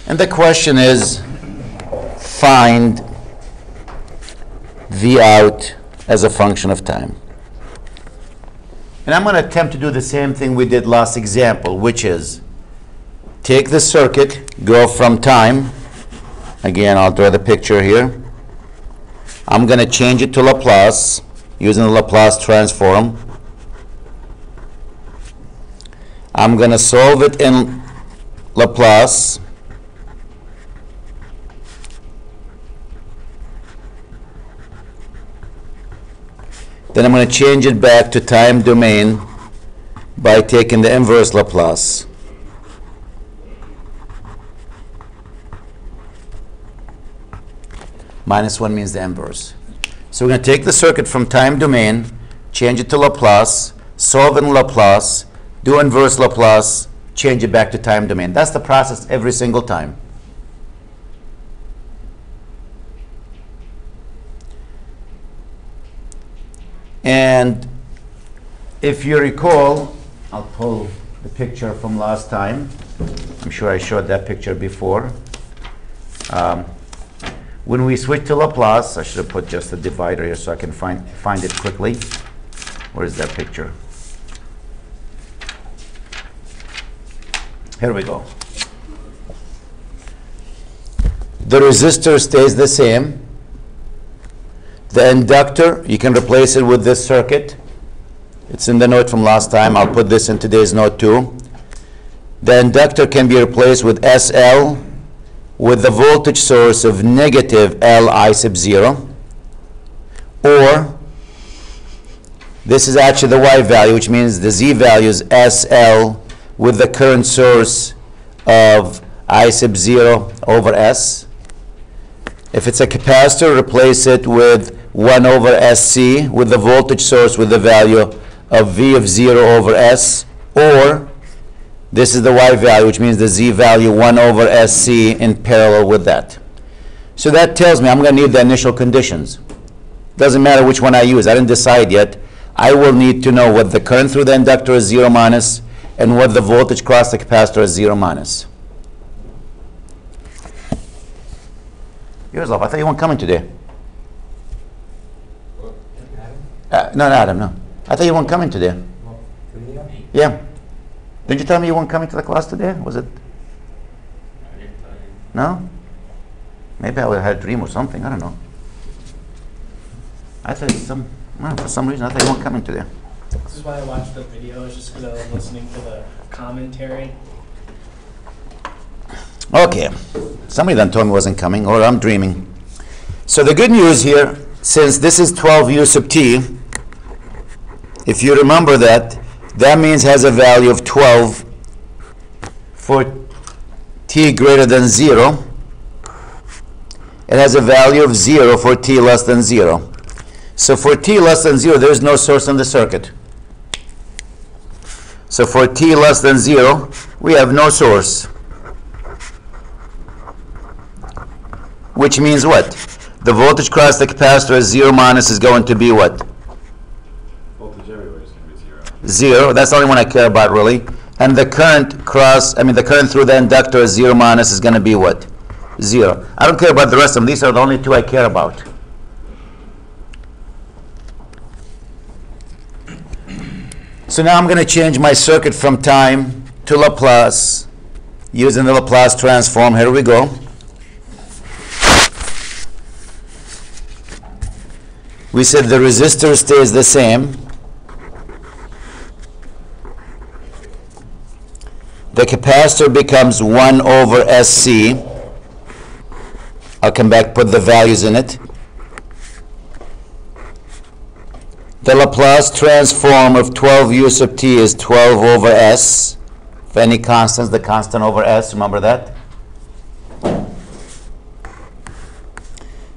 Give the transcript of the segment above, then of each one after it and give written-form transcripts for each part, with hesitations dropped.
And the question is, find V out as a function of time. And I'm going to attempt to do the same thing we did last example, which is take the circuit, go from time. Again, I'll draw the picture here. I'm going to change it to Laplace using the Laplace transform. I'm going to solve it in Laplace. Then I'm going to change it back to time domain by taking the inverse Laplace. Minus 1 means the inverse. So we're going to take the circuit from time domain, change it to Laplace, solve in Laplace, do inverse Laplace, change it back to time domain. That's the process every single time. And if you recall, I'll pull the picture from last time. I'm sure I showed that picture before. When we switch to Laplace, I should have put just a divider here so I can find it quickly. Where is that picture? Here we go. The resistor stays the same. The inductor, you can replace it with this circuit. It's in the note from last time. I'll put this in today's note too. The inductor can be replaced with SL with the voltage source of negative L I sub 0. Or this is actually the Y value, which means the Z value is SL with the current source of I sub 0 over S. If it's a capacitor, replace it with 1 over SC with the voltage source with the value of V of 0 over S. Or this is the Y value, which means the Z value 1 over SC in parallel with that. So that tells me I'm going to need the initial conditions. Doesn't matter which one I use. I didn't decide yet. I will need to know what the current through the inductor is 0 minus and what the voltage across the capacitor is 0 minus. Yours off. I thought you weren't coming today. No, Adam, no. I thought you weren't coming today. Yeah. Didn't you tell me you weren't coming to the class today? Was it? No? Maybe I had a dream or something. I don't know. I thought for some reason I thought you weren't coming today. This is why I watched the video. It's just because I was listening to the commentary. Okay. Somebody then told me wasn't coming, or I'm dreaming. So the good news here, since this is 12 u sub t, if you remember that, that means has a value of 12 for t greater than 0. It has a value of 0 for t less than 0. So for t less than 0, there is no source in the circuit. So for t less than 0, we have no source. Which means what? The voltage across the capacitor is 0 minus is going to be what? Voltage everywhere is going to be 0. 0. That's the only one I care about, really. And the current the current through the inductor is 0 minus is going to be what? 0. I don't care about the rest of them. These are the only two I care about. So now I'm going to change my circuit from time to Laplace using the Laplace transform. Here we go. We said the resistor stays the same. The capacitor becomes 1 over SC. I'll come back, put the values in it. The Laplace transform of 12 u sub t is 12 over S. For any constants, the constant over S, remember that?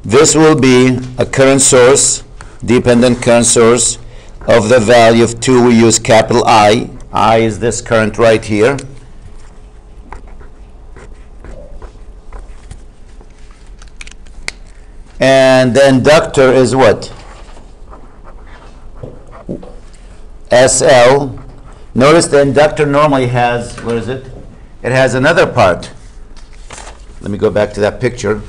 This will be a current source, dependent current source, of the value of 2, we use capital I. I is this current right here. And the inductor is what? SL. Notice the inductor normally has, what is it? It has another part. Let me go back to that picture.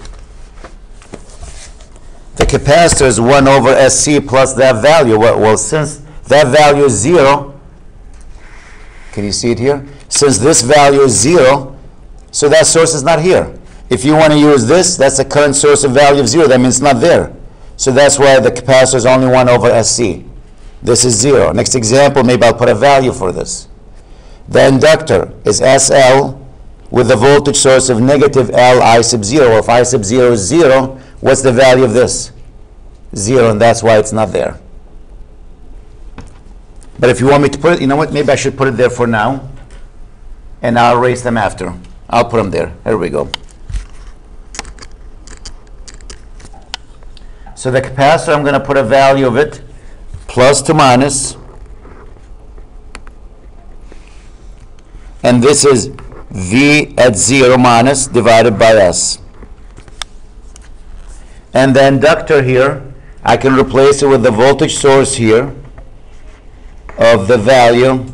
The capacitor is 1 over SC plus that value. Well, since that value is 0, can you see it here? Since this value is 0, so that source is not here. If you want to use this, that's the current source of value of 0. That means it's not there. So that's why the capacitor is only 1 over SC. This is 0. Next example, maybe I'll put a value for this. The inductor is SL with the voltage source of negative L I sub 0. Well, if I sub 0 is 0, what's the value of this? 0, and that's why it's not there. But if you want me to put it, you know what? Maybe I should put it there for now, and I'll erase them after. I'll put them there. Here we go. So the capacitor, I'm going to put a value of it, plus to minus. And this is V at 0 minus divided by S. And the inductor here, I can replace it with the voltage source here of the value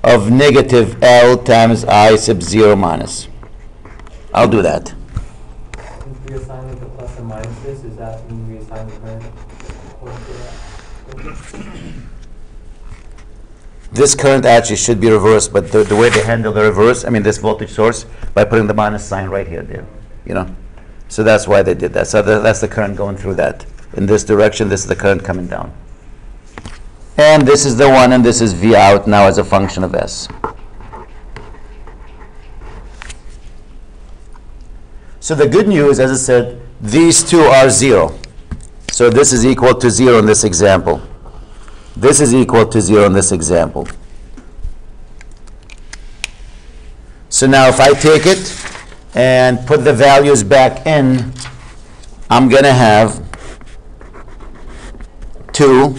of negative L times I sub 0 minus. I'll do that. If we assign like the plus and minuses, is that when we assign the current according to that? This current actually should be reversed, but the way they handle the reverse, I mean this voltage source, by putting the minus sign right here, there, you know. So that's why they did that. So that's the current going through that. In this direction, this is the current coming down. And this is the one, and this is V out now as a function of S. So the good news, as I said, these two are 0. So this is equal to 0 in this example. This is equal to 0 in this example. So now if I take it and put the values back in, I'm going to have 2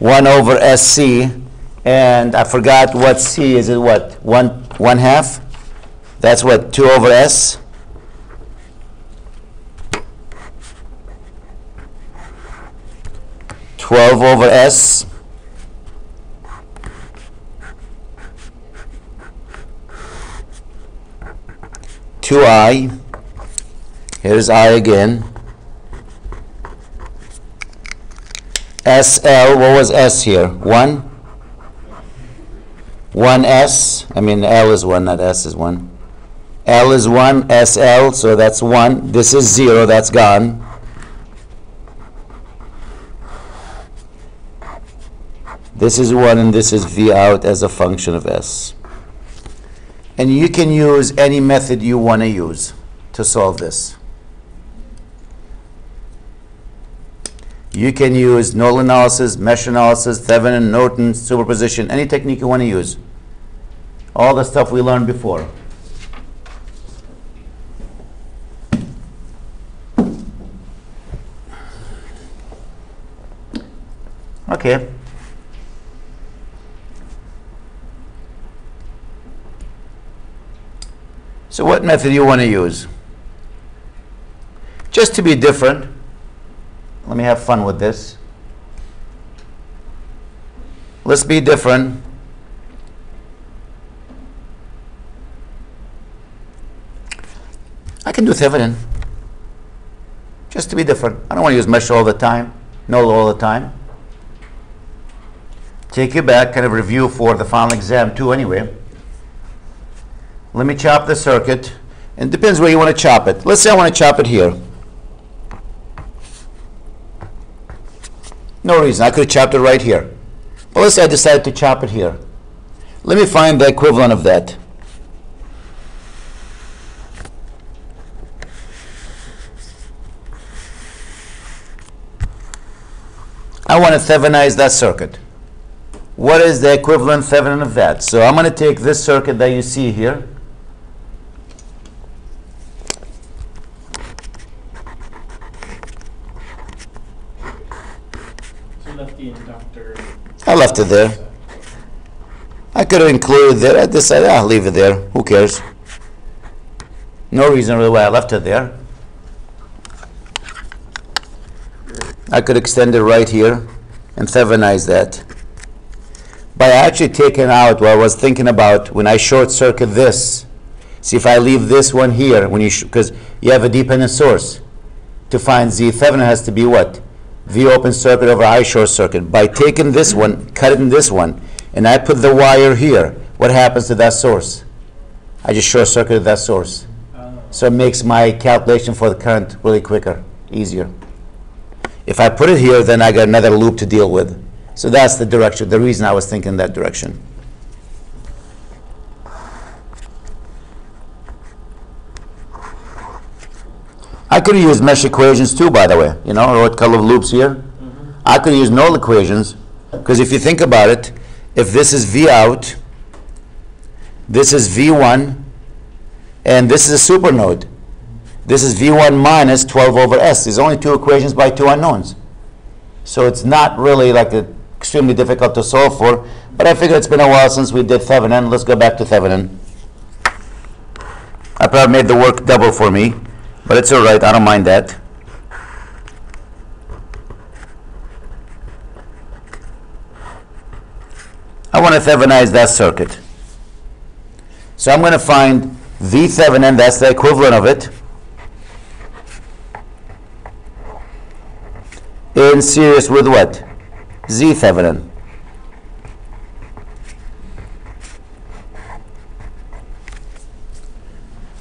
1 over SC, and I forgot what C is. It what? 1/2? That's what? 2 over S? (12 over S) (2I). Here's I again. SL, what was S here? 1? 1S, I mean L is 1, not S is 1. L is 1, SL, so that's 1. This is 0, that's gone. This is 1, and this is V out as a function of S. And you can use any method you want to use to solve this. You can use nodal analysis, mesh analysis, Thevenin, Norton, superposition, any technique you want to use. All the stuff we learned before. Okay. So what method do you want to use? Just to be different, let me have fun with this. Let's be different. I can do Thevenin. Just to be different. I don't want to use mesh all the time, nodal all the time. Take you back, kind of review for the final exam too anyway. Let me chop the circuit. And it depends where you want to chop it. Let's say I want to chop it here. No reason. I could have chopped it right here. But let's say I decided to chop it here. Let me find the equivalent of that. I want to Thevenize that circuit. What is the equivalent Thevenin of that? So I'm going to take this circuit that you see here. The inductor. I left it there. I could have included there. I decided I'll leave it there. Who cares? No reason really why I left it there. I could extend it right here and Thevenize that. by actually taking out what I was thinking about when I short circuit this. See, if I leave this one here, when because you have a dependent source, to find Z Thevenin has to be what? V open circuit over I short circuit. By taking this one, cutting this one, and I put the wire here, what happens to that source? I just short circuited that source. So it makes my calculation for the current really quicker, easier. If I put it here, then I got another loop to deal with. So that's the direction, the reason I was thinking that direction. I could use mesh equations too, by the way. You know, I wrote Kvl loops here. I could use null equations, because if you think about it, if this is V out, this is V1, and this is a supernode. This is V1 minus 12 over S. There's only two equations by two unknowns. So it's not really like extremely difficult to solve for, but I figured it's been a while since we did Thevenin. Let's go back to Thevenin. I probably made the work double for me, but it's all right. I don't mind that. I want to Thevenize that circuit. So I'm going to find V Thevenin, that's the equivalent of it, in series with what? Z Thevenin.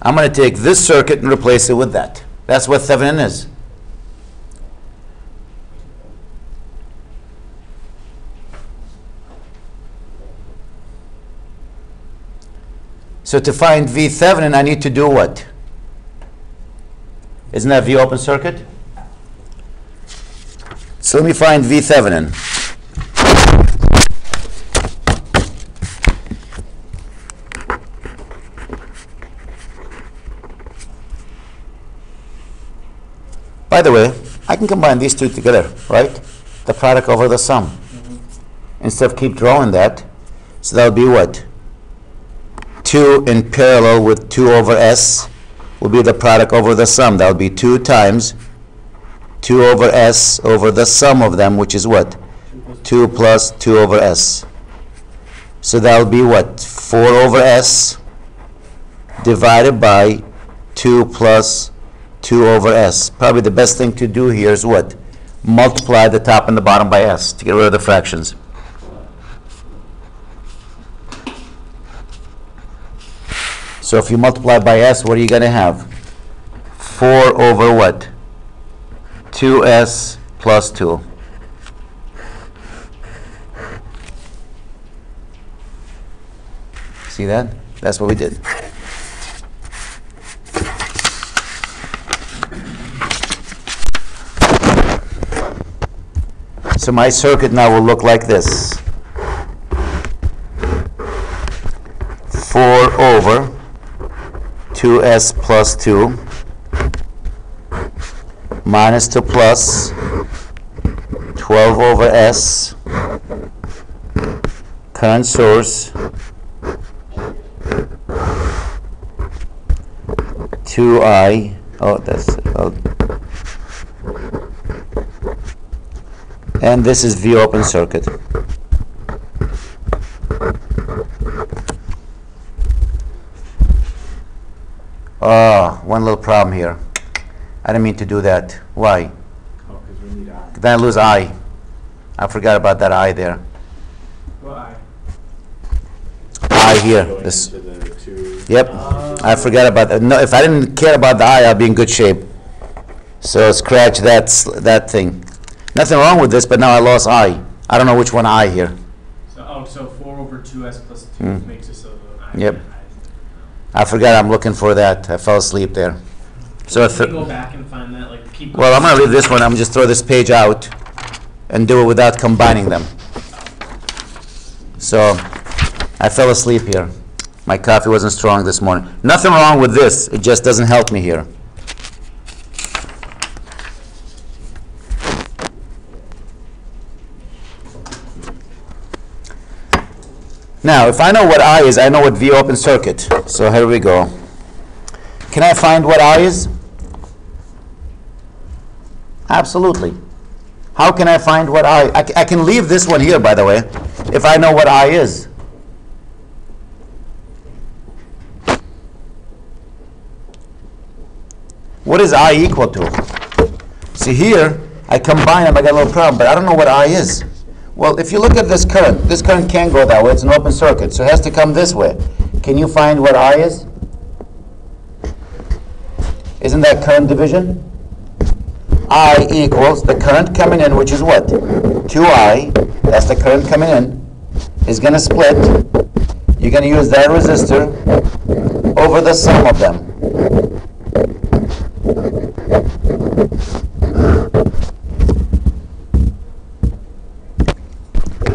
I'm going to take this circuit and replace it with that. That's what Thevenin is. So to find V Thevenin, I need to do what? Isn't that V open circuit? So let me find V Thevenin. By the way, I can combine these two together, right? The product over the sum. Instead of keep drawing that, so that would be what? 2 in parallel with 2 over S will be the product over the sum. That will be 2 times 2 over S over the sum of them, which is what? 2 plus 2 over S. So that will be what? 4 over S divided by 2 plus 2 over S. Probably the best thing to do here is what? Multiply the top and the bottom by S to get rid of the fractions. So if you multiply by S, what are you going to have? 4 over what? 2S plus 2. See that? That's what we did. So my circuit now will look like this. 4 over 2S plus 2 minus to plus 12 over S, current source, 2I, oh, that's, and this is V open circuit. Oh, one little problem here. I didn't mean to do that. Why? Oh, because we need I. Then I lose I. I forgot about that I there. What I? I here. Going This. into the two. Yep. I forgot about that. No, if I didn't care about the I, I'd be in good shape. So scratch that thing. Nothing wrong with this, but now I lost I. I don't know which one I here. So 4 over 2S plus 2 makes us a I. Yep. I forgot I'm looking for that. I fell asleep there. So Can we go back and find that? Like keep. well, I'm going to leave this one. I'm just throw this page out and do it without combining them. So I fell asleep here. My coffee wasn't strong this morning. Nothing wrong with this. It just doesn't help me here. Now, if I know what I is, I know what V open circuit. So here we go. Can I find what I is? Absolutely. How can I find what I can leave this one here, by the way. if I know what I is. What is I equal to? See here, I combine them, I got a little problem, but I don't know what I is. Well, if you look at this current can't go that way, it's an open circuit, so it has to come this way. Can you find what I is? Isn't that current division? I equals the current coming in, which is what? 2I, that's the current coming in, is going to split. You're going to use that resistor over the sum of them.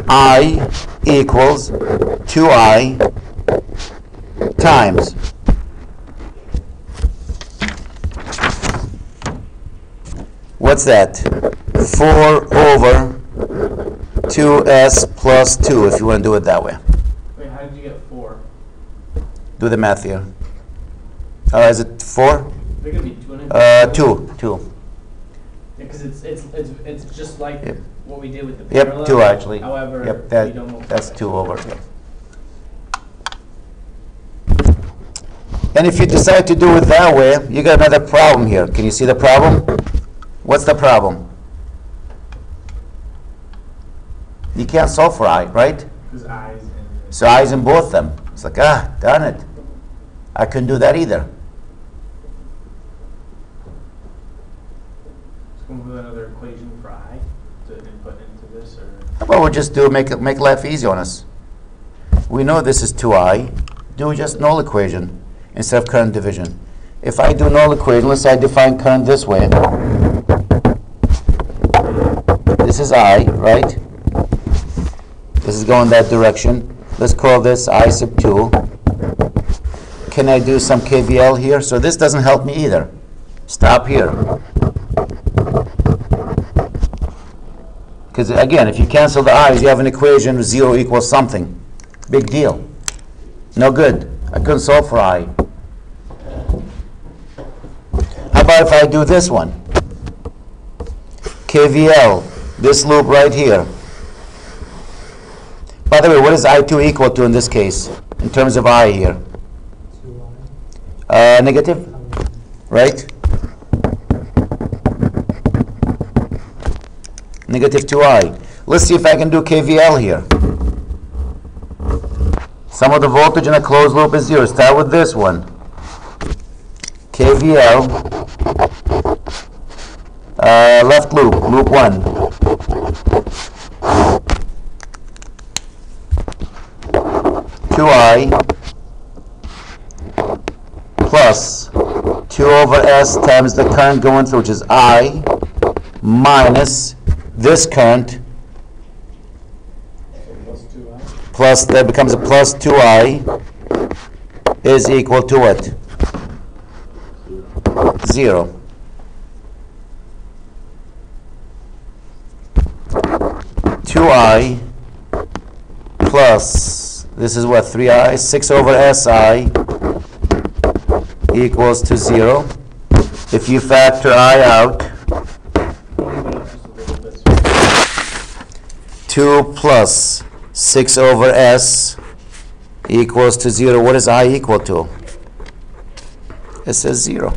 I equals 2I times what's that? 4 over 2s plus 2, if you want to do it that way. Wait, how did you get 4? Do the math here. Is it 4? They're gonna be 2. 2. Because it's just like Yep. what we did with the Yep, parallel. 2 actually. However, Yep, we don't multiply that's it. 2 over. Yep. And if you decide to do it that way, you got another problem here. Can you see the problem? What's the problem? You can't solve for I, right? Because I's in So I's in both them. It's like, darn it. I couldn't do that either. So come up with another equation for I to input into this, or How about we just do make life easy on us? We know this is 2I. Do just null equation instead of current division. If I do null equation, let's say I define current this way. This is I, right? This is going that direction. Let's call this I sub 2. Can I do some KVL here? So this doesn't help me either. Stop here. Because again, if you cancel the i's, you have an equation 0 equals something. Big deal. No good. I couldn't solve for I. How about if I do this one? KVL, this loop right here. By the way, what is I2 equal to in this case, in terms of I here? 2I. Negative, right? Negative 2I. Let's see if I can do KVL here. Sum of the voltage in a closed loop is 0. Start with this one. KVL, left loop, loop 1. I plus 2 over S times the current going through, which is I, minus this current, plus 2I. plus, that becomes a plus 2I, is equal to what? 0. Two I plus, this is what, 3I, 6 over SI equals to 0. If you factor I out, 2 plus 6 over S equals to 0. What is I equal to? It says 0.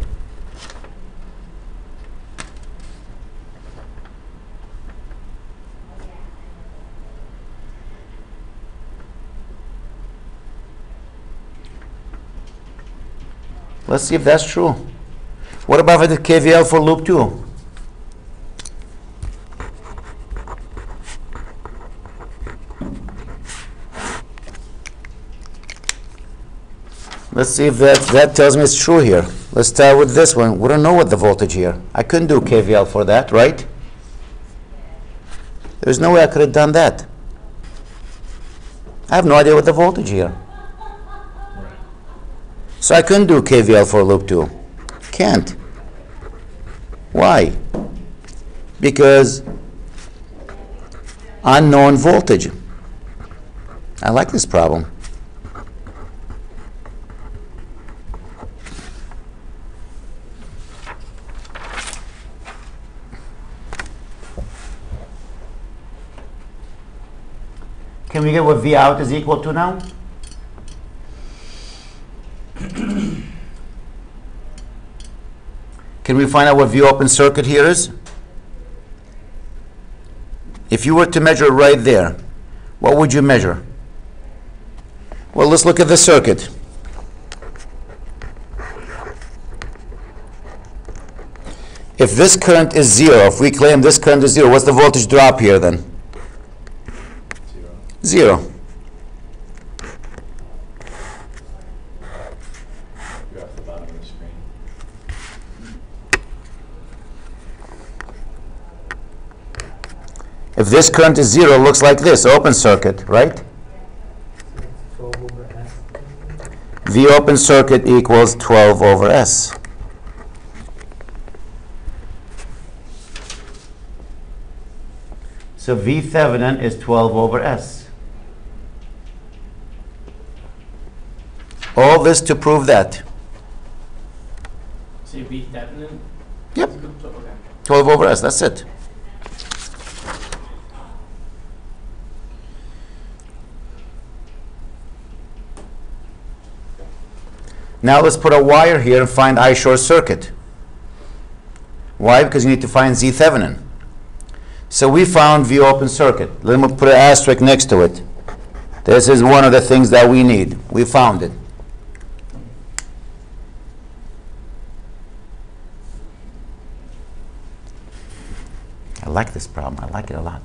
Let's see if that's true. What about the KVL for loop 2? Let's see if that tells me it's true here. Let's start with this one. We don't know what the voltage here. I couldn't do KVL for that, right? There's no way I could have done that. I have no idea what the voltage here. So I couldn't do KVL for loop 2. Can't. Why? Because unknown voltage. I like this problem. Can we get what V out is equal to now? Can we find out what V open circuit here is? If you were to measure right there, what would you measure? Well, let's look at the circuit. If this current is 0, if we claim this current is 0, what's the voltage drop here then? 0. You're off the bottom of the screen. If this current is 0, it looks like this, open circuit, right? 12 over S. V open circuit equals 12 over S. So V Thevenin is 12 over S. All this to prove that. So V Thevenin? Yep. Okay. 12 over S, that's it. Now let's put a wire here and find I short circuit. Why? Because you need to find Z Thevenin. So we found V open circuit. Let me put an asterisk next to it. This is one of the things that we need. We found it. I like this problem. I like it a lot.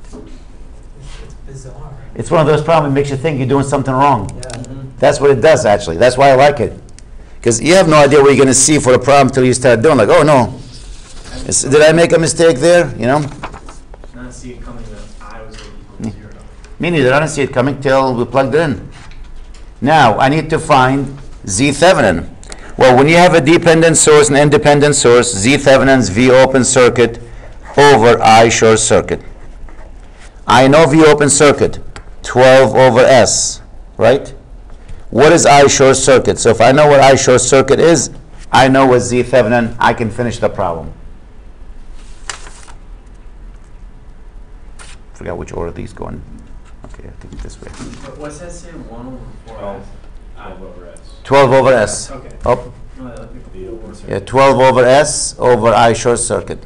It's bizarre. It's one of those problems that makes you think you're doing something wrong. Yeah. That's what it does, actually. That's why I like it. Because you have no idea what you're going to see for a problem until you start doing. Like, oh no, did I make a mistake there? You know? Not see it coming that I was equal to 0. Me neither. I didn't see it coming till we plugged it in. Now, I need to find Z Thevenin. Well, when you have a dependent source and independent source, Z Thevenin's V open circuit over I short circuit. I know V open circuit, 12 over S, right? What is I short circuit? So if I know what I short circuit is, I know what Z Thevenin, I can finish the problem. Forgot which order these go in. Okay, I think this way. What's that say? 1 over 4? 12 over S. 12 over S. Okay. Oh, No, I like V over S. yeah, 12 over S over I short circuit.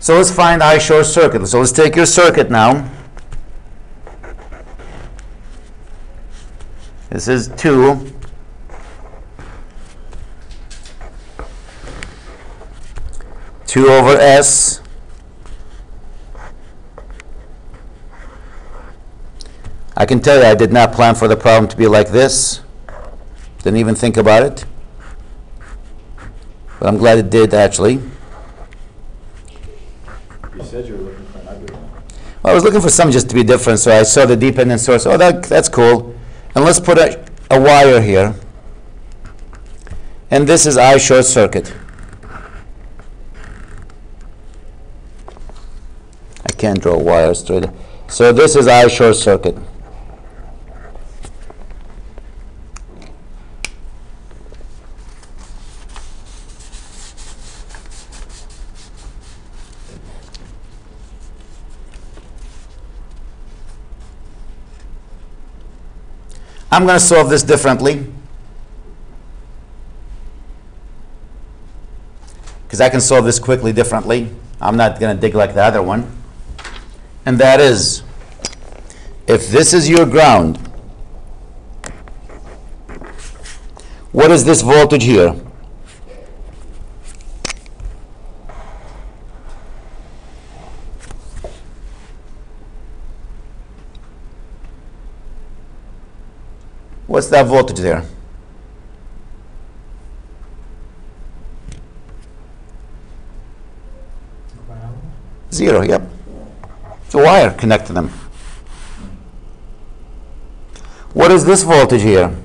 So let's find I short circuit. So let's take your circuit now. This is 2. Two over S. I can tell you I did not plan for the problem to be like this. Didn't even think about it. But I'm glad it did, actually. You said you were looking for an ugly one. Well, I was looking for something just to be different, so I saw the dependent source. Oh, that's cool. And let's put a wire here. And this is I short circuit. I can't draw a wire straight. So this is I short circuit. I'm going to solve this differently because I can solve this quickly differently. I'm not going to dig like the other one. And that is, if this is your ground, what is this voltage here? What's that voltage there? Ground. 0, yep. It's a wire connected them. What is this voltage here?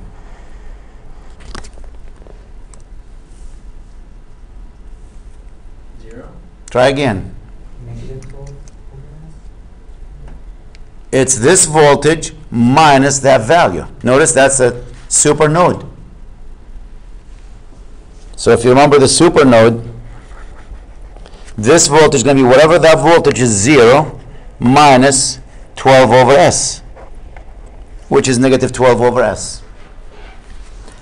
0? Try again. Negative 12 over S. It's this voltage minus that value. Notice that's a super node. So if you remember the super node, this voltage is going to be whatever that voltage is 0 minus 12 over S, which is negative 12 over S.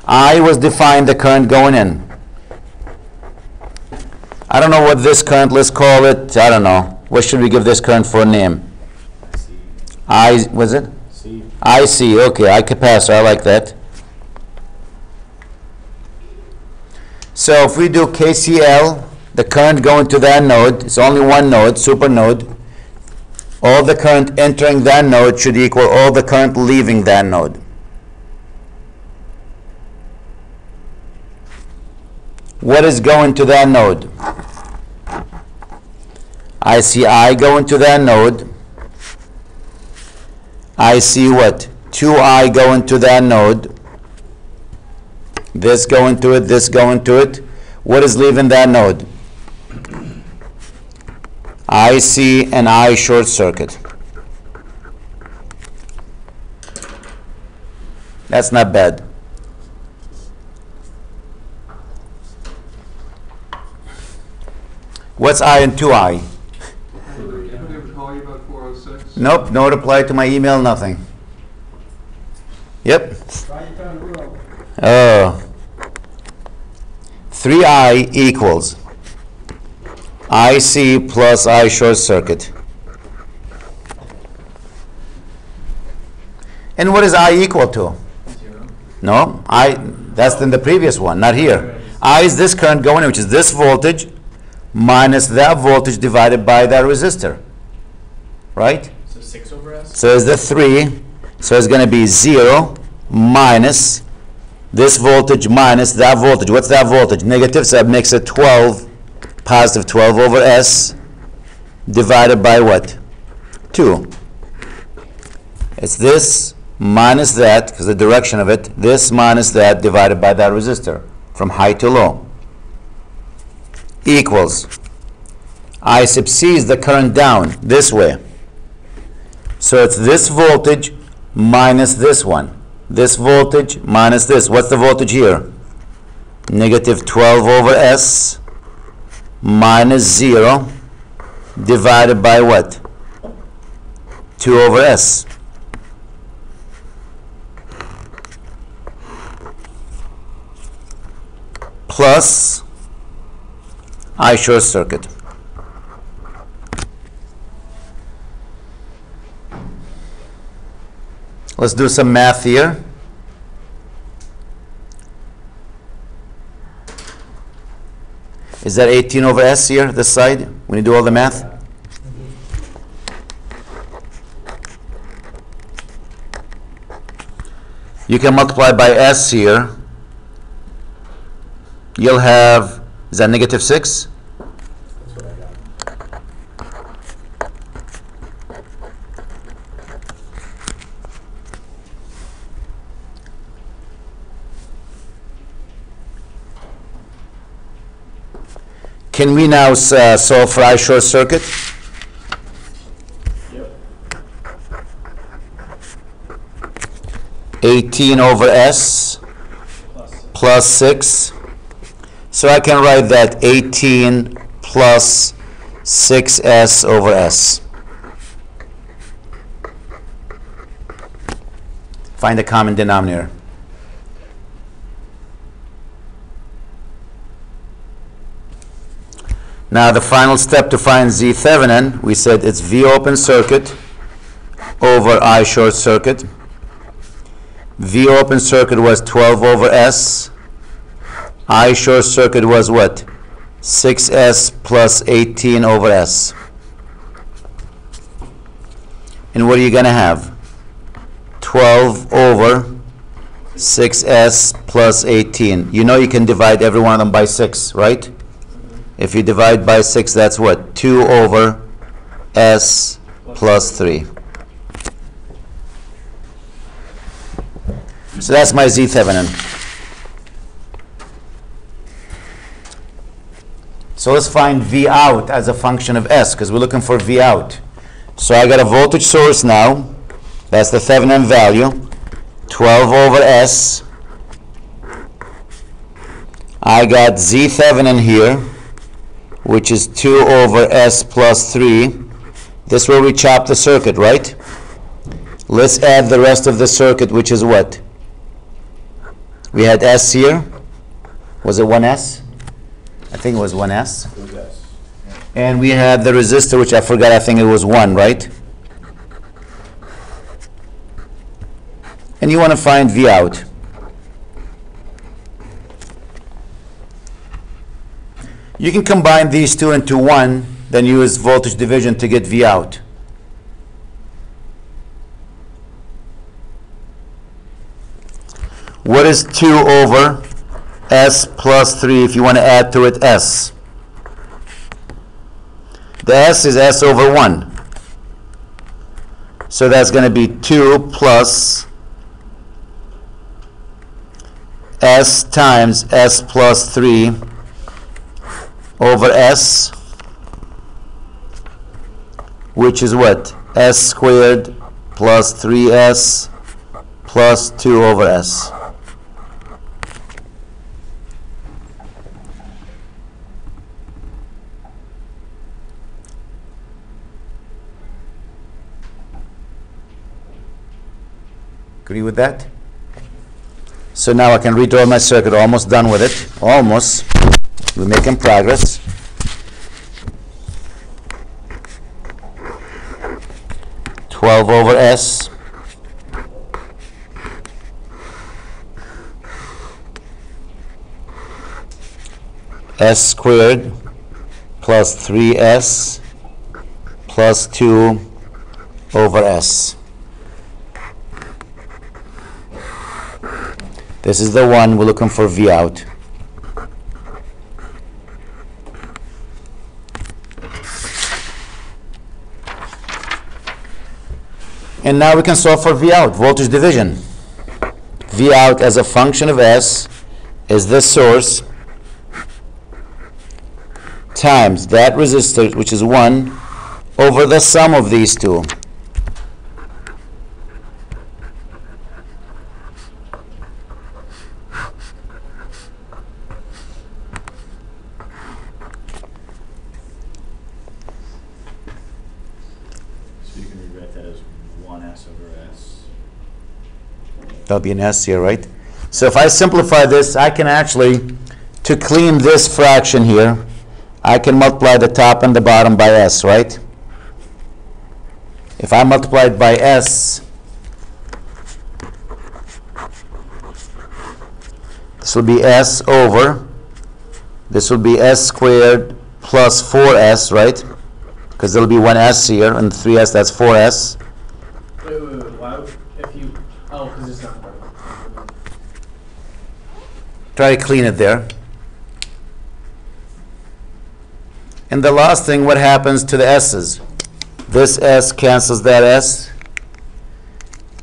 I was defined the current going in. I don't know what this current, let's call it, I don't know. What should we give this current for a name? C. Was it? C. IC, okay, I capacitor, I like that. So if we do KCL, the current going to that node, it's only one node, super node. All the current entering that node should equal all the current leaving that node. What is going to that node? I see I going to that node. I see what? 2I going to that node. This going to it, this going to it. What is leaving that node? IC and I short circuit. That's not bad. What's I and 2I? Did they ever call you about 406? Nope, no reply to my email, nothing. Yep. Oh. 3I equals IC plus I short circuit. And what is I equal to? 0. No, that's in the previous one, not here. I is this current going in, which is this voltage minus that voltage divided by that resistor. Right? So 6 over S? So it's the 3. So it's going to be 0 minus this voltage minus that voltage. What's that voltage? Negative, so that makes it 12, positive 12 over S divided by what? 2. It's this minus that, because the direction of it, this minus that divided by that resistor, from high to low, equals I sub C is the current down, this way. So it's this voltage minus this one. This voltage minus this. What's the voltage here? Negative 12 over S minus 0 divided by what? 2 over S. Plus I short circuit. Let's do some math here. Is that 18 over S here, this side, when you do all the math? You can multiply by S here. You'll have, is that negative 6? That's what I got. Can we now solve for I short circuit? Yep. 18 over S Plus plus 6. So I can write that 18 plus 6S over S. Find the common denominator. Now the final step to find Z Thevenin, we said it's V open circuit over I short circuit. V open circuit was 12 over S. I short circuit was what? 6S plus 18 over S. And what are you going to have? 12 over 6S plus 18. You know you can divide every one of them by 6, right? If you divide by 6, that's what? 2 over S plus 3. So that's my Z Thevenin. So let's find V out as a function of S, because we're looking for V out. So I got a voltage source now. That's the Thevenin value. 12 over S. I got Z Thevenin here, which is 2 over S plus 3. This is where we chop the circuit, right? Let's add the rest of the circuit, which is what? We had S here. Was it 1S? I think it was 1S. It was S. And we had the resistor, which I forgot, I think it was 1, right? And you want to find V out. You can combine these two into one, then use voltage division to get V out. What is 2 over S plus 3 if you want to add to it S? The S is S over 1. So that's going to be 2 plus S times S plus 3 over S, which is what? S squared plus 3S plus 2 over S. Agree with that? So now I can redraw my circuit. Almost done with it. Almost. We're making progress. $12 over S. S squared plus 3S plus 2 over S. This is the one we're looking for V out. And now we can solve for V out, voltage division. V out as a function of S is the source times that resistor, which is 1, over the sum of these two. That'll be an S here, right? So if I simplify this, I can actually, to clean this fraction here, I can multiply the top and the bottom by S, right? If I multiply it by S, this will be S over, this will be S squared plus 4S, right? Because there'll be one S here, and 3S, that's 4S. Wait, why, if you, oh, because it's not perfect. Try to clean it there. And the last thing, what happens to the S's? This S cancels that S.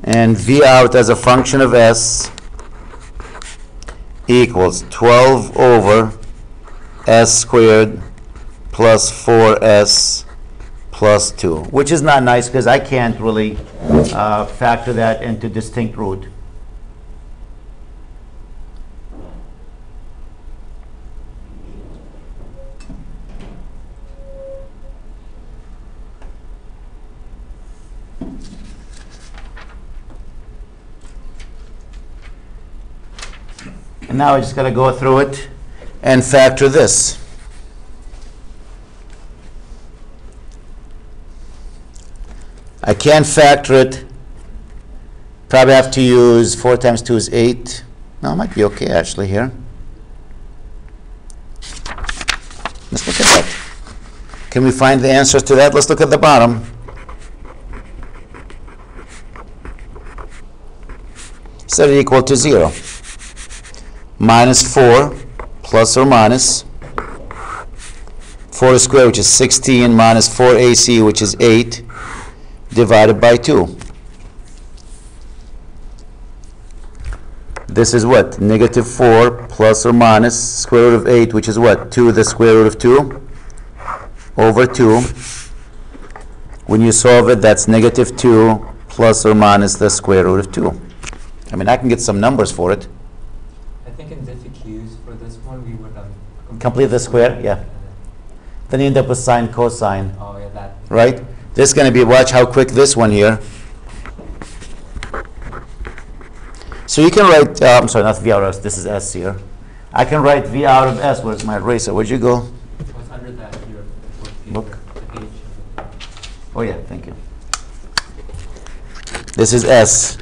And V out as a function of S equals 12 over S squared plus 4S plus 2, which is not nice because I can't really factor that into distinct root. And now I just got to go through it and factor this. I can't factor it. Probably have to use 4 times 2 is 8. No, it might be okay actually here. Let's look at that. Can we find the answers to that? Let's look at the bottom. Set it equal to 0. Minus 4 plus or minus 4 squared, which is 16, minus 4 AC, which is 8, divided by 2. This is what? Negative 4 plus or minus square root of 8, which is what? 2 the square root of 2 over 2. When you solve it, that's negative 2 plus or minus the square root of 2. I mean, I can get some numbers for it. I think in diffuse for this one, we would Complete the square, yeah. Then you end up with sine, cosine. Oh, yeah, that. Right? This is going to be, watch how quick this one here. So you can write, I'm sorry, not V out of S, this is S here. I can write V out of S. Where's my eraser? Where'd you go? What's under that here? Book. The page. Oh yeah, thank you. This is S.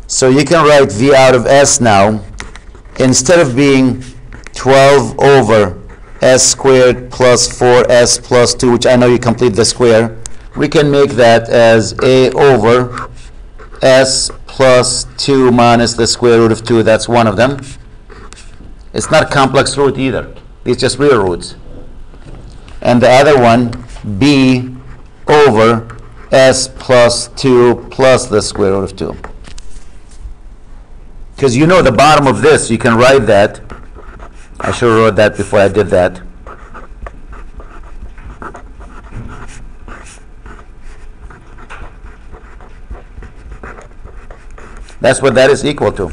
So you can write V out of S now. Instead of being 12 over S squared plus 4S plus 2, which I know you complete the square, we can make that as A over S plus 2 minus the square root of 2. That's one of them. It's not complex root either. It's just real roots. And the other one, B over S plus 2 plus the square root of 2. Because you know the bottom of this, you can write that. I should have wrote that before I did that. That's what that is equal to.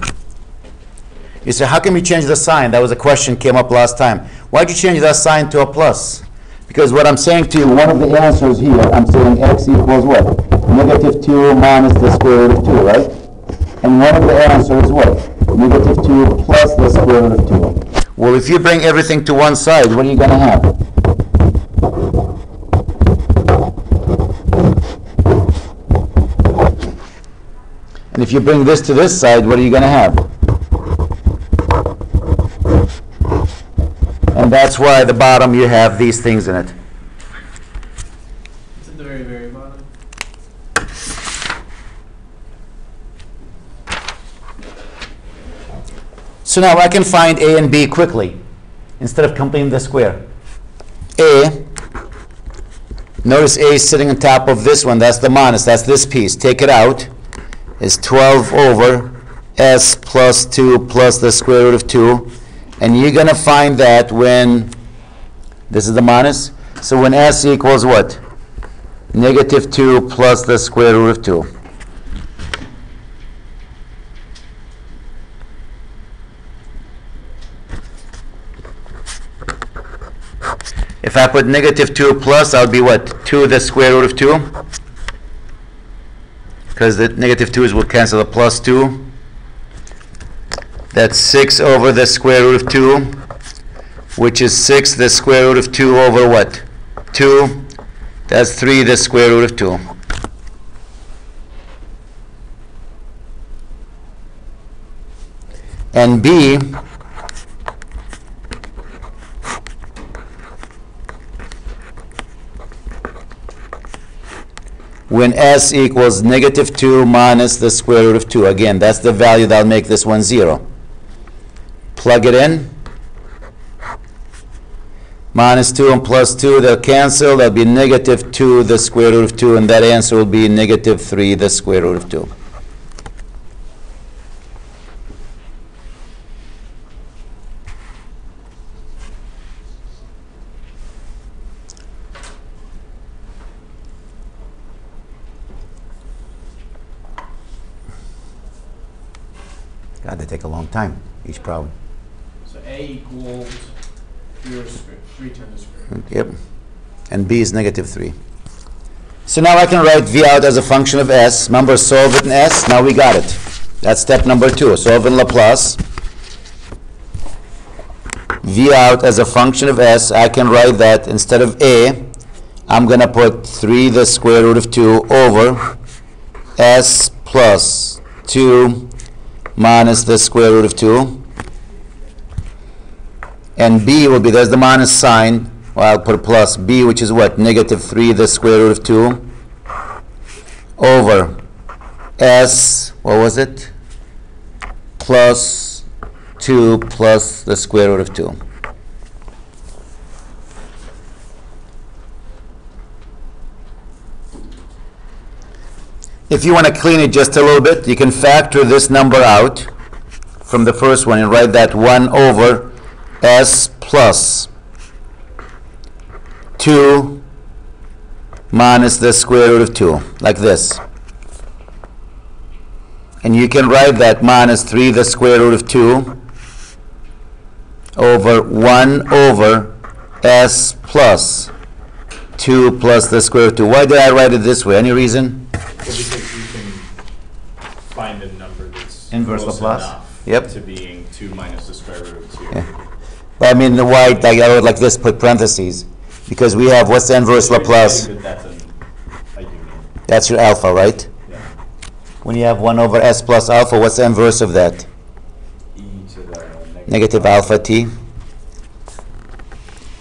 You say, how can we change the sign? That was a question came up last time. Why'd you change that sign to a plus? Because what I'm saying to you, one of the answers here, I'm saying x equals what? Negative 2 minus the square root of 2, right? And one of the answers is what? Negative 2 plus the square root of 2. Well, if you bring everything to one side, what are you going to have? And if you bring this to this side, what are you going to have? And that's why at the bottom you have these things in it. It's at the very, very bottom. So now I can find A and B quickly instead of completing the square. A, notice A is sitting on top of this one. That's the minus. That's this piece. Take it out. Is 12 over S plus 2 plus the square root of 2. And you're going to find that when, this is the minus, so when S equals what? Negative 2 plus the square root of 2. If I put negative 2 plus, I'll be what? 2 the square root of 2? Because the negative 2's will cancel the plus 2. That's 6 over the square root of 2, which is 6 the square root of 2 over what? 2. That's 3 the square root of 2. And B, when S equals negative 2 minus the square root of 2. Again, that's the value that'll make this one 0. Plug it in. Minus 2 and plus 2, they'll cancel. That'll be negative 2 the square root of 2, and that answer will be negative 3 the square root of 2. God, they take a long time, each problem. So A equals 3 times the square root. Yep. And B is negative 3. So now I can write V out as a function of S. Remember, solve it in S. Now we got it. That's step number 2. Solve in Laplace. V out as a function of S. I can write that instead of A, I'm going to put 3 the square root of 2 over S plus 2 minus the square root of 2. And B will be, there's the minus sign. Well, I'll put a plus. B, which is what? Negative 3 the square root of 2 over S, what was it? Plus 2 plus the square root of 2. If you want to clean it just a little bit, you can factor this number out from the first one and write that 1 over S plus 2 minus the square root of 2, like this. And you can write that minus 3 the square root of 2 over 1 over S plus 2 plus the square root of 2. Why did I write it this way? Any reason? Because you can find a number that's Inverse close Laplace? enough Yep. to being 2 minus the square root of 2. Yeah. But I mean, the white, I wrote like this, put parentheses, because we have, what's the inverse So you're Laplace? saying that that's a union. That's your alpha, right? Yeah. When you have 1 over s plus alpha, what's the inverse of that? E to the Negative alpha t.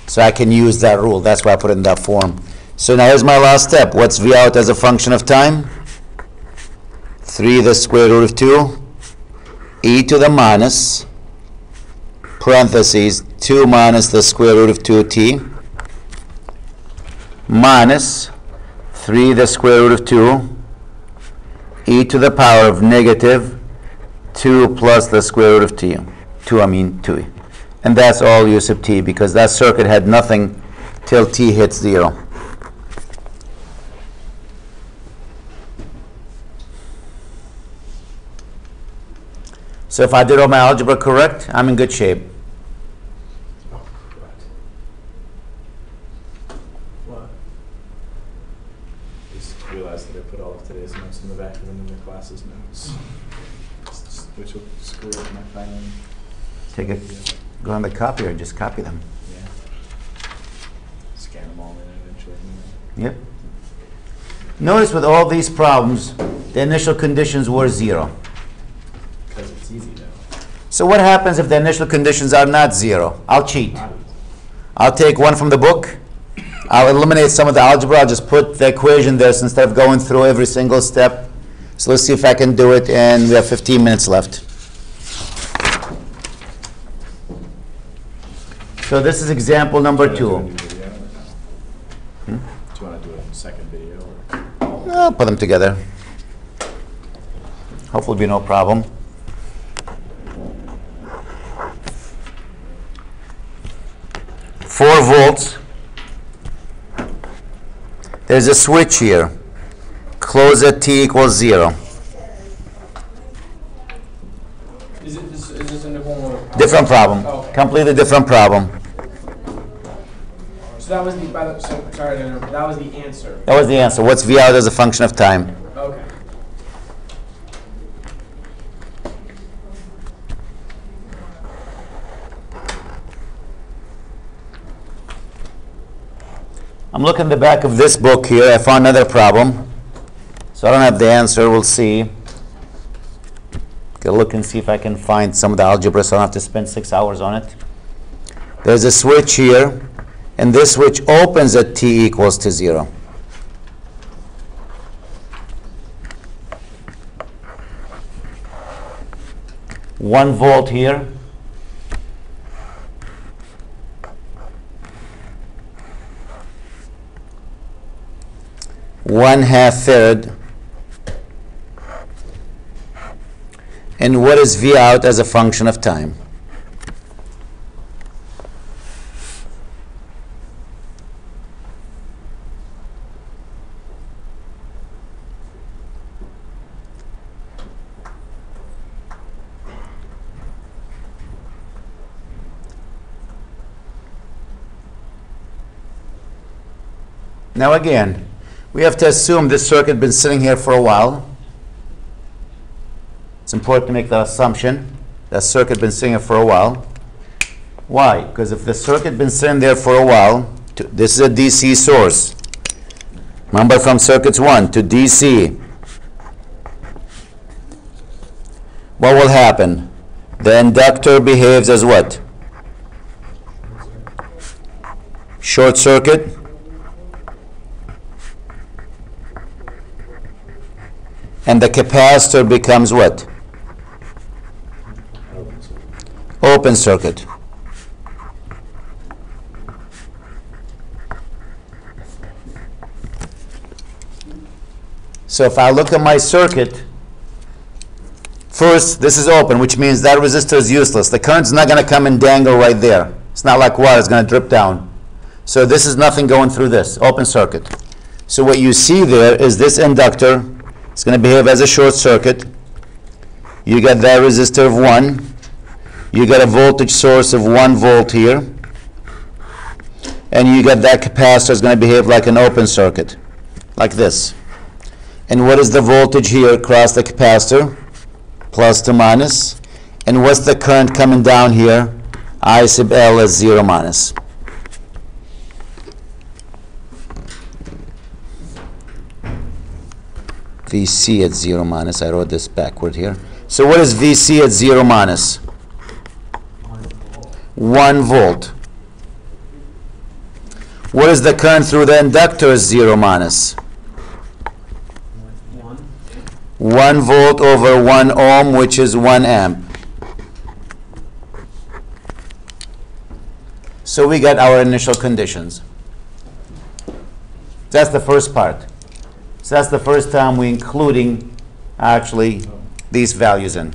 So I can use that rule. That's why I put it in that form. So now here's my last step. What's v out as a function of time? 3 the square root of 2 e to the minus parentheses 2 minus the square root of 2t minus 3 the square root of 2 e to the power of negative 2 plus the square root of t. 2. And that's all u sub t, because that circuit had nothing till t hits 0. So if I did all my algebra correct, I'm in good shape. Oh, correct. What? Just realized that I put all of today's notes in the back of them in the class's notes, which will screw up my final. Take it, go on the copier, just copy them. Yeah. Scan them all in eventually. Yep. Notice with all these problems, the initial conditions were 0. Because it's easy though. So what happens if the initial conditions are not 0? I'll cheat. Not easy. I'll take one from the book. I'll eliminate some of the algebra. I'll just put the equation there instead of going through every single step. So let's see if I can do it, and we have 15 minutes left. So this is example number 2. Do you want to do a new video or no? Do you want to do a second video or? I'll put them together. Hopefully be no problem. Four volts. There's a switch here. Close at t equals 0. Is this a different one? Different problem. Oh, okay. Completely different problem. So that was the, sorry to interrupt, that was the answer. That was the answer. What's v out as a function of time? Okay. I'm looking in the back of this book here. I found another problem. So I don't have the answer. We'll see. Gotta look and see if I can find some of the algebra so I don't have to spend 6 hours on it. There's a switch here, and this switch opens at t equals to 0. One volt here. One half farad. And what is V out as a function of time? Now again, we have to assume this circuit has been sitting here for a while. It's important to make that assumption. That circuit has been sitting here for a while. Why? Because if the circuit has been sitting there for a while, this is a DC source. Remember from circuits 1 to DC. What will happen? The inductor behaves as what? Short circuit. And the capacitor becomes what? Open circuit. So if I look at my circuit, first this is open, which means that resistor is useless. The current's not going to come and dangle right there. It's not like water, it's going to drip down. So this is nothing going through this, open circuit. So what you see there is this inductor. It's going to behave as a short circuit. You get that resistor of 1. You get a voltage source of 1 volt here. And you get that capacitor is going to behave like an open circuit, like this. And what is the voltage here across the capacitor? plus to minus. And what's the current coming down here? I sub L is 0 minus. VC at 0 minus. I wrote this backward here. So what is VC at 0 minus? 1 volt. What is the current through the inductor is 0 minus? 1 volt over 1 ohm, which is 1 amp. So we got our initial conditions. That's the first part. So that's the first time we're including actually these values in.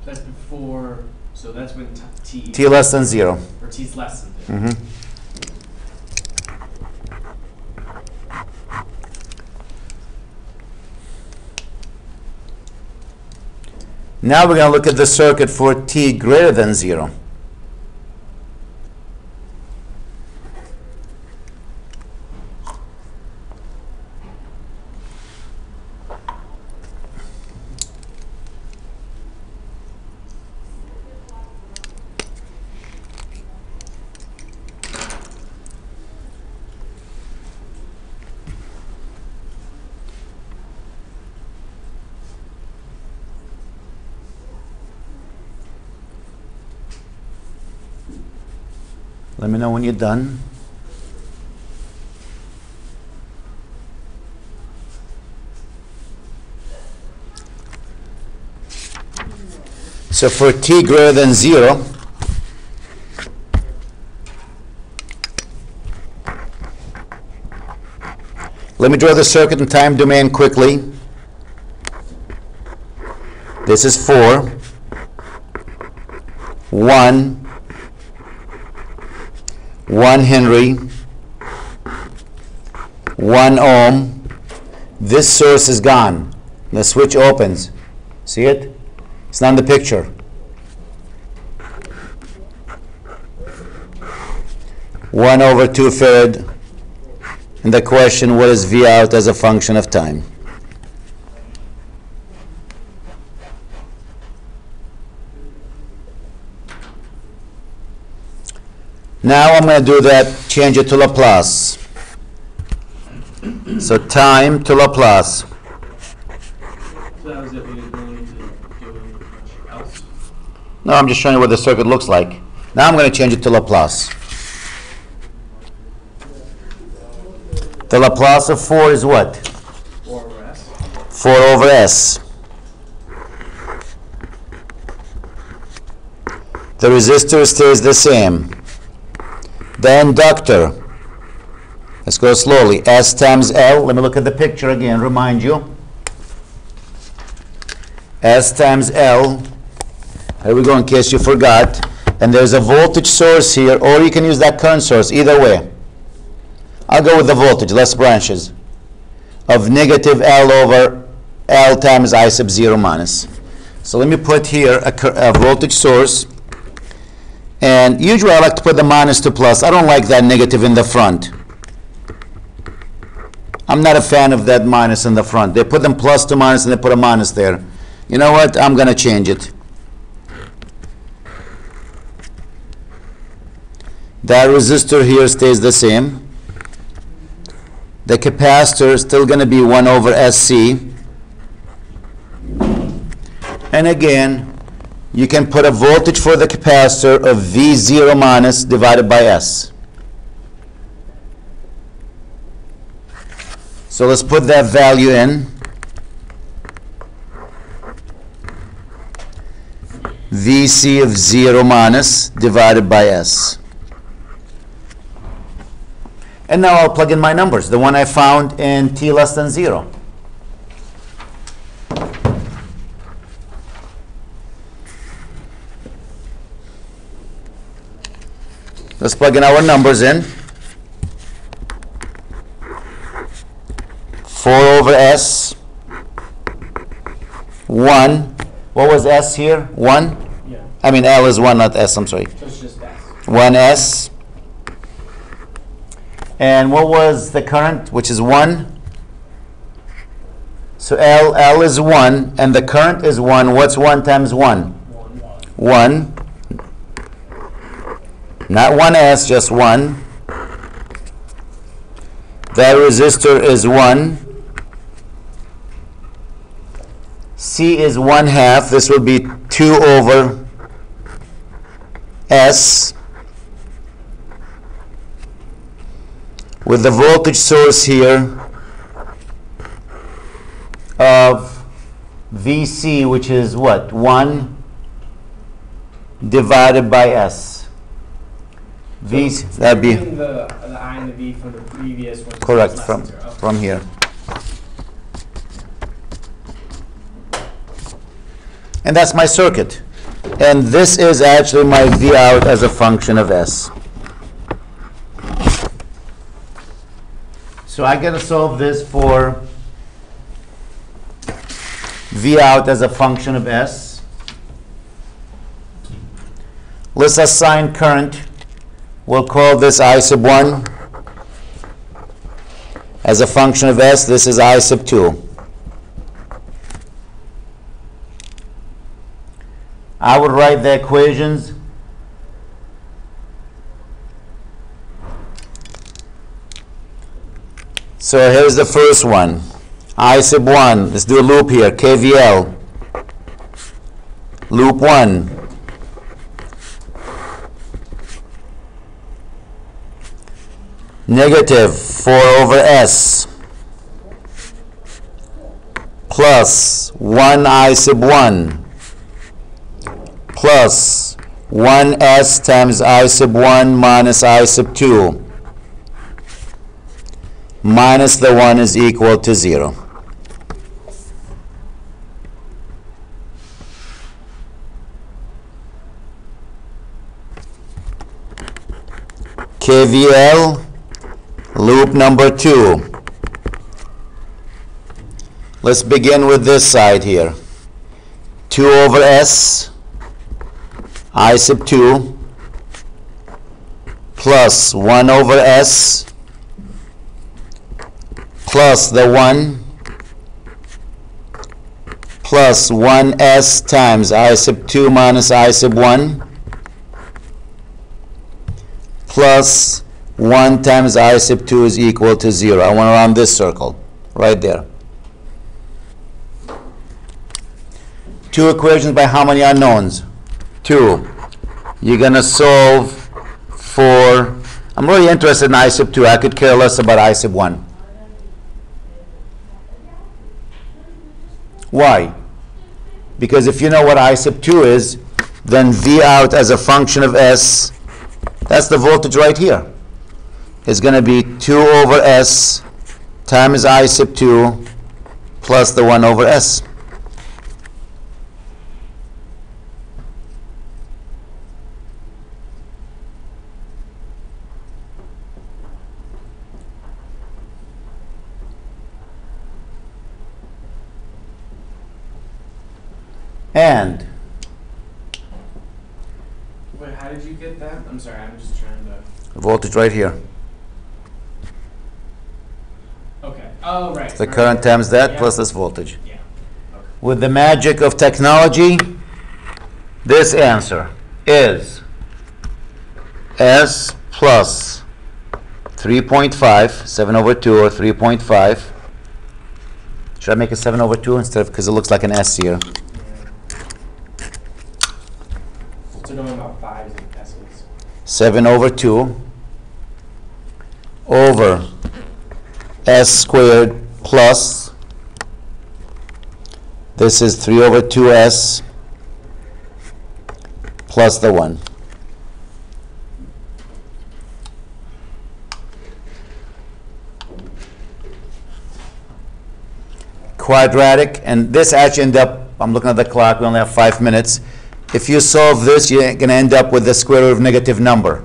That's before, so that's when T less than 0. or T's less than 0. Now we're going to look at the circuit for T greater than 0. Let me know when you're done. So for T greater than 0, let me draw the circuit in time domain quickly. This is 4, 1 Henry, 1 ohm. This source is gone. The switch opens. See it? It's not in the picture. 1 over 2 farad. And the question, what is V out as a function of time? Now I'm going to do that, change it to Laplace. So time to Laplace. So that was it. We didn't really need to do much else. No, I'm just showing you what the circuit looks like. Now I'm going to change it to Laplace. The Laplace of 4 is what? 4 over S. 4 over S. The resistor stays the same. The inductor, let's go slowly, S times L. Let me look at the picture again, remind you. S times L. Here we go in case you forgot. And there's a voltage source here, or you can use that current source, either way. I'll go with the voltage, less branches, of negative L over L times I sub 0 minus. So let me put here a voltage source. And usually I like to put the minus to plus. I don't like that negative in the front. I'm not a fan of that minus in the front. They put them plus to minus and they put a minus there. You know what? I'm going to change it. That resistor here stays the same. The capacitor is still going to be 1 over SC. And again, you can put a voltage for the capacitor of V0 minus divided by S. So let's put that value in. VC of 0 minus divided by S. And now I'll plug in my numbers, the one I found in T less than 0. Let's plug in our numbers in. 4 over S. 1. What was S here? 1? Yeah. I mean L is 1, not S, I'm sorry. So it's just S. 1S. And what was the current, which is 1? So L is 1, and the current is 1. What's 1 times 1? 1. Not 1S, just 1. That resistor is 1. C is 1/2. This will be 2 over S. With the voltage source here of VC, which is what? 1 divided by S. VC, that'd be the I and the V from the previous one. correct Less from than 0. from here. And that's my circuit. And this is actually my V out as a function of S. So I gotta solve this for V out as a function of S. Let's assign current. We'll call this I sub 1 as a function of S. This is I sub 2. I would write the equations so here's the first one. I sub 1. Let's do a loop here. KVL. Loop 1. Negative 4 over S plus 1 I sub 1 plus 1S times I sub 1 minus I sub 2 minus the 1 is equal to 0. KVL loop number 2. Let's begin with this side here. 2 over S I sub 2 plus 1 over S plus the 1 plus 1S times I sub 2 minus I sub 1 plus 1 times I sub 2 is equal to 0. I want around this circle, right there. Two equations by how many unknowns? 2. You're going to solve for, I'm really interested in I sub 2. I could care less about I sub 1. Why? Because if you know what I sub 2 is, then V out as a function of S, that's the voltage right here. It's going to be 2 over S times I sub 2 plus the 1 over S. And Wait, how did you get that? I'm sorry, I'm just trying to. voltage right here. Okay. Oh, right. The right, current right. times that Yeah. plus this voltage. Yeah. Okay. With the magic of technology, this answer is S plus 3.5, 7 over 2 or 3.5. Should I make it 7 over 2 instead of, because it looks like an S here. So knowing about 5s and S's. 7 over 2 over S squared plus, this is 3 over 2S plus the 1. Quadratic, and this actually end up, I'm looking at the clock, we only have 5 minutes. If you solve this, you're going to end up with the square root of negative number,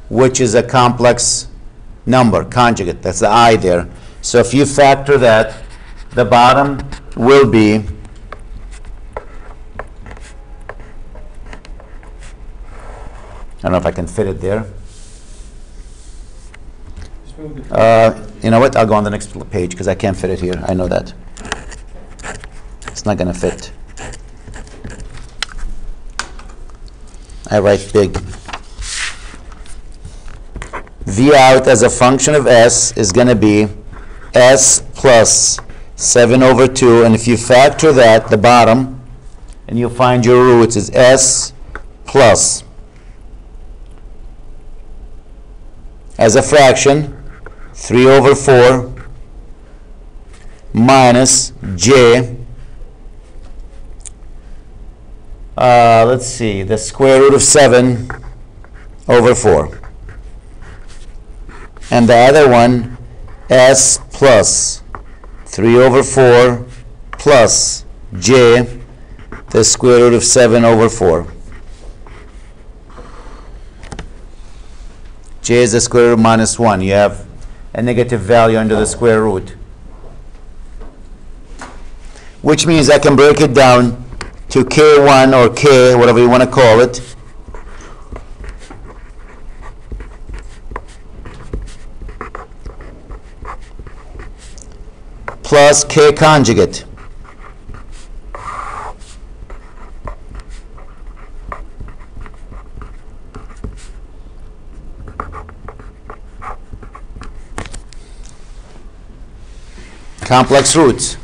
which is a complex number, conjugate. That's the I there. So if you factor that, the bottom will be I don't know if I can fit it there. Just move the You know what? I'll go on the next page because I can't fit it here. I know that. It's not going to fit. I write big. V out as a function of s is going to be s plus 7 over 2. And if you factor that, the bottom, and you find your roots, is s plus, as a fraction, 3 over 4 minus j, let's see, the square root of 7 over 4. And the other one, s plus 3 over 4 plus j, the square root of 7 over 4. J is the square root of minus 1. You have a negative value under the square root. Which means I can break it down to k1 or k, whatever you want to call it. Plus k conjugate. Complex roots.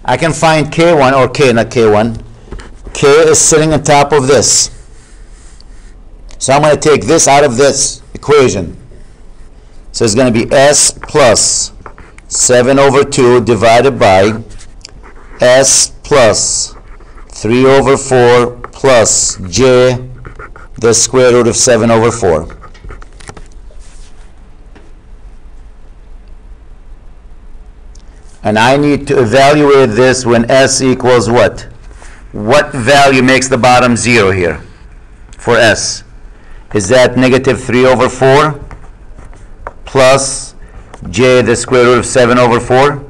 I can find k1 or k, not k1. K is sitting on top of this. So I'm going to take this out of this equation. So it's going to be s plus 7 over 2 divided by s plus 3 over 4 plus j, the square root of 7 over 4. And I need to evaluate this when s equals what? What value makes the bottom 0 here for s? Is that negative 3 over 4 plus j, the square root of 7 over 4?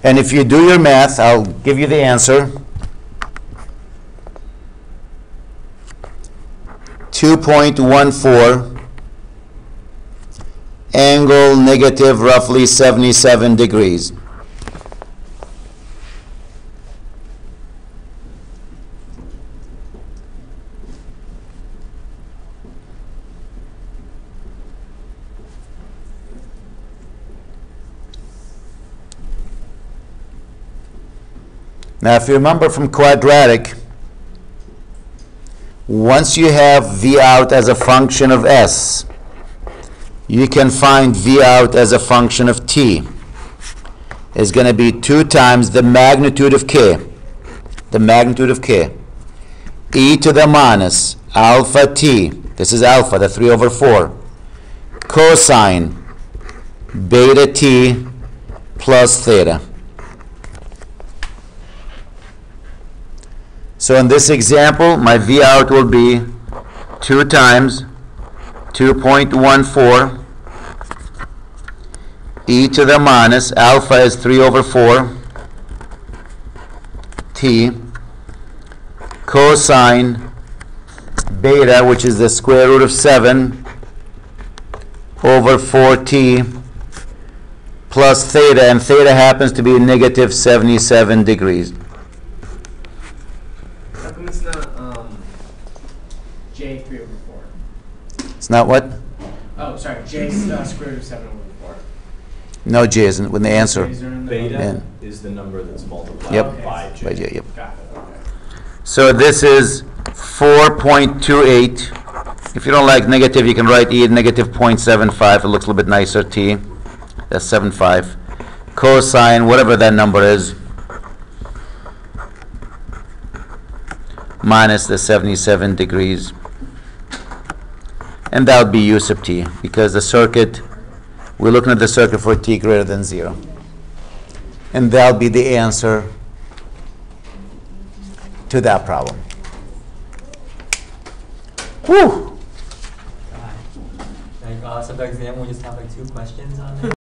And if you do your math, I'll give you the answer. 2.14 angle negative roughly 77 degrees. Now, if you remember from quadratic, once you have v out as a function of s, you can find v out as a function of t. Is going to be 2 times the magnitude of k. The magnitude of k. E to the minus alpha t. This is alpha, the 3 over 4. Cosine beta t plus theta. So in this example, my v out will be 2 times 2.14 e to the minus, alpha is 3 over 4 t, cosine beta, which is the square root of 7 over 4t, plus theta, and theta happens to be negative 77 degrees. How come it's not j 3 over 4? It's not what? Oh, sorry, j square root of 7 over 4. No j isn't when the answer. J's are in the Beta Yeah. is the number that's multiplied Yep. by j. By j, yep. Got it, okay. So this is 4.28. If you don't like negative, you can write e at negative 0.75. It looks a little bit nicer, t. That's 7.5. Cosine, whatever that number is, minus the 77 degrees. And that would be u sub t, because the circuit, we're looking at the circuit for t greater than 0. And that'll be the answer to that problem. Whew! Like, so the exam will just have like 2 questions on it.